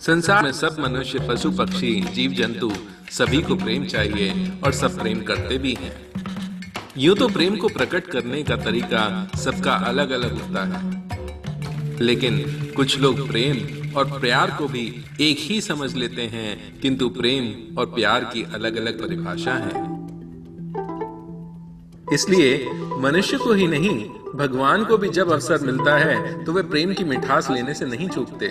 संसार में सब मनुष्य, पशु पक्षी, जीव जंतु सभी को प्रेम चाहिए और सब प्रेम करते भी हैं। यूं तो प्रेम को प्रकट करने का तरीका सबका अलग अलग होता है, लेकिन कुछ लोग प्रेम और प्यार को भी एक ही समझ लेते हैं, किंतु प्रेम और प्यार की अलग अलग परिभाषा है। इसलिए मनुष्य को ही नहीं, भगवान को भी जब अवसर मिलता है तो वे प्रेम की मिठास लेने से नहीं चूकते।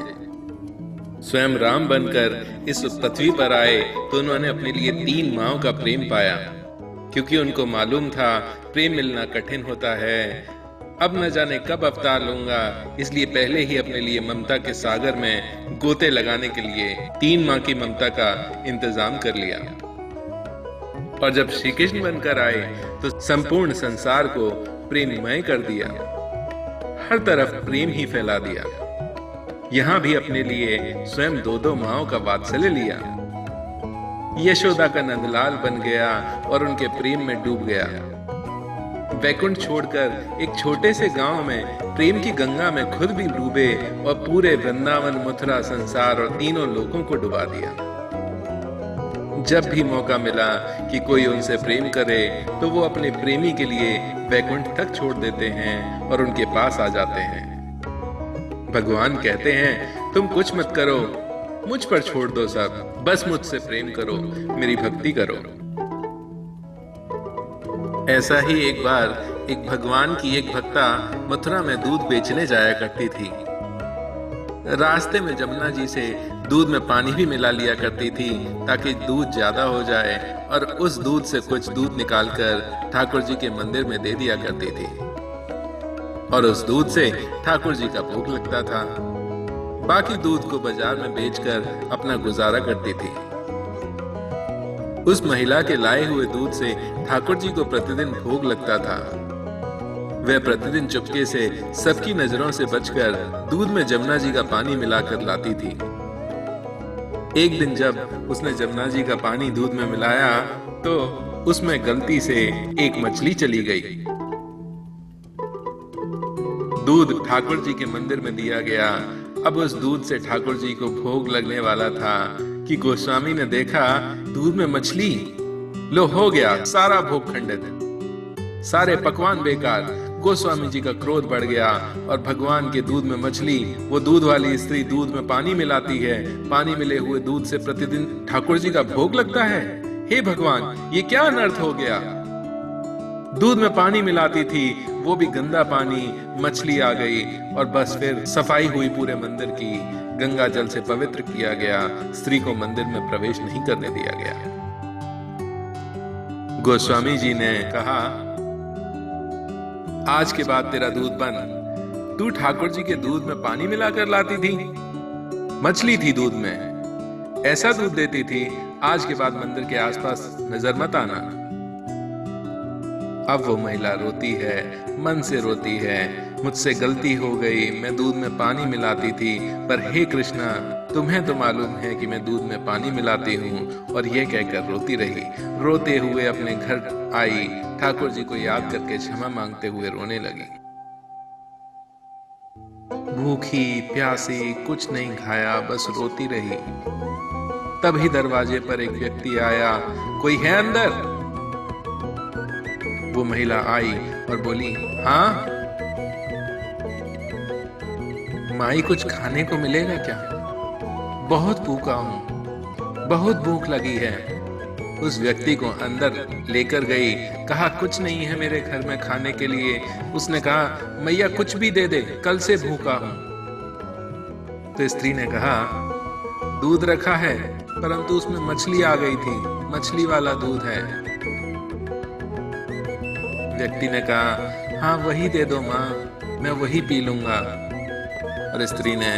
स्वयं राम बनकर इस पृथ्वी पर आए तो उन्होंने अपने लिए 3 माँओं का प्रेम पाया, क्योंकि उनको मालूम था प्रेम मिलना कठिन होता है। अब न जाने कब अवतार लूंगा, इसलिए पहले ही अपने लिए ममता के सागर में गोते लगाने के लिए 3 माँ की ममता का इंतजाम कर लिया। और जब श्री कृष्ण बनकर आए तो संपूर्ण संसार को प्रेममय कर दिया, हर तरफ प्रेम ही फैला दिया। यहाँ भी अपने लिए स्वयं 2 माँओं का वात्सल्य लिया। यशोदा का नंदलाल बन गया और उनके प्रेम में डूब गया। वैकुंठ छोड़कर एक छोटे से गांव में प्रेम की गंगा में खुद भी डूबे और पूरे वृंदावन, मथुरा, संसार और तीनों लोगों को डुबा दिया। जब भी मौका मिला कि कोई उनसे प्रेम करे तो वो अपने प्रेमी के लिए वैकुंठ तक छोड़ देते हैं और उनके पास आ जाते हैं। भगवान कहते हैं, तुम कुछ मत करो, मुझ पर छोड़ दो सब, बस मुझसे प्रेम करो, मेरी भक्ति करो। ऐसा ही एक बार एक भगवान की एक भक्ता मथुरा में दूध बेचने जाया करती थी। रास्ते में जमुना जी से दूध में पानी भी मिला लिया करती थी, ताकि दूध ज्यादा हो जाए, और उस दूध से कुछ दूध निकालकर ठाकुर जी के मंदिर में दे दिया करती थी, और उस दूध से ठाकुर जी का भोग लगता था। बाकी दूध को बाजार में बेचकर अपना गुजारा करती थी। उस महिला के लाए हुए दूध से ठाकुर जी को प्रतिदिन भोग लगता था। वह प्रतिदिन चुपके से सबकी नजरों से बचकर दूध में जमुना जी का पानी मिलाकर लाती थी। एक दिन जब उसने जमुना जी का पानी दूध में मिलाया तो उसमें गलती से एक मछली चली गई। दूध ठाकुर जी के मंदिर में दिया गया। अब उस दूध से ठाकुर जी को भोग लगने वाला था कि गोस्वामी ने देखा दूध में मछली। लो, हो गया सारा भोग खंडित, सारे पकवान बेकार। गोस्वामी जी का क्रोध बढ़ गया और भगवान के दूध में मछली, वो दूध वाली स्त्री दूध में पानी मिलाती है, पानी मिले हुए दूध से प्रतिदिन ठाकुर जी का भोग लगता है। हे भगवान, ये क्या अनर्थ हो गया। दूध में पानी मिलाती थी, वो भी गंदा पानी, मछली आ गई, और बस फिर सफाई हुई पूरे मंदिर की। गंगा जल से पवित्र किया गया, स्त्री को मंदिर में प्रवेश नहीं करने दिया गया। गोस्वामी जी ने कहा, आज के बाद तेरा दूध बंद। तू ठाकुर जी के दूध में पानी मिलाकर लाती थी, मछली थी दूध में, ऐसा दूध देती थी, आज के बाद मंदिर के आसपास नजर मत आना। अब वो महिला रोती है, मन से रोती है, मुझसे गलती हो गई, मैं दूध में पानी मिलाती थी, पर हे कृष्णा, तुम्हें तो मालूम है कि मैं दूध में पानी मिलाती हूँ। और ये कहकर रोती रही। रोते हुए अपने घर आई, ठाकुर जी को याद करके क्षमा मांगते हुए रोने लगी। भूखी प्यासी कुछ नहीं खाया, बस रोती रही। तभी दरवाजे पर एक व्यक्ति आया, कोई है अंदर? वो महिला आई और बोली, हाँ माई, कुछ खाने को मिलेगा क्या? बहुत भूखा हूं, बहुत भूख लगी है। उस व्यक्ति को अंदर लेकर गई, कहा कुछ नहीं है मेरे घर में खाने के लिए। उसने कहा, मैया कुछ भी दे दे, कल से भूखा हूं। तो स्त्री ने कहा, दूध रखा है, परंतु उसमें मछली आ गई थी, मछली वाला दूध है। व्यक्ति ने कहा, हाँ वही दे दो माँ, मैं वही पी लूंगा। और स्त्री ने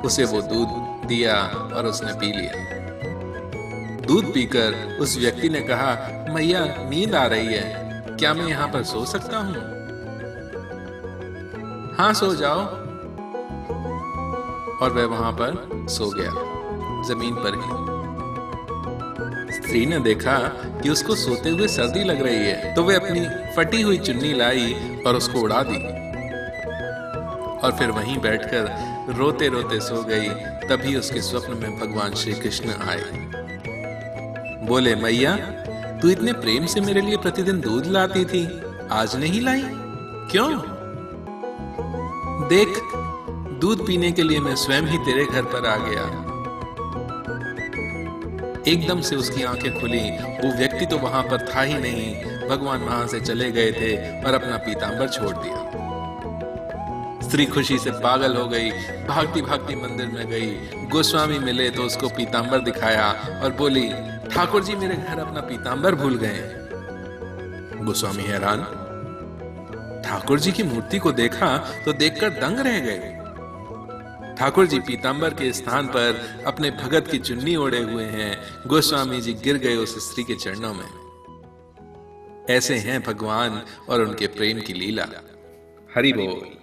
उसे वो दूध दिया और उसने पी लिया। दूध पीकर उस व्यक्ति ने कहा, मैया नींद आ रही है, क्या मैं यहाँ पर सो सकता हूँ? हाँ सो जाओ। और वह वहां पर सो गया, जमीन पर ही। स्त्री ने देखा कि उसको सोते हुए सर्दी लग रही है, तो वह अपनी फटी हुई चुन्नी लाई और उसको उड़ा दी। और फिर वहीं बैठकर रोते रोते सो गई। तभी उसके स्वप्न में भगवान श्री कृष्ण आए। बोले, मैया, तू इतने प्रेम से मेरे लिए प्रतिदिन दूध लाती थी, आज नहीं लाई? क्यों? देख, दूध पीने के लिए मैं स्वयं ही तेरे घर पर आ गया। एकदम से उसकी आंखें खुली। वो व्यक्ति तो वहां पर था ही नहीं। भगवान वहां से चले गए थे और अपना पीतांबर छोड़ दिया। स्त्री खुशी से पागल हो गई, भागती भागती मंदिर में गई। गोस्वामी मिले तो उसको पीतांबर दिखाया और बोली, ठाकुर जी मेरे घर अपना पीतांबर भूल गए। गोस्वामी हैरान। ठाकुर जी की मूर्ति को देखा तो देखकर दंग रह गए। ठाकुर जी पीतांबर के स्थान पर अपने भगत की चुन्नी ओढ़े हुए हैं। गोस्वामी जी गिर गए उस स्त्री के चरणों में। ऐसे हैं भगवान और उनके प्रेम की लीला। हरि बोल।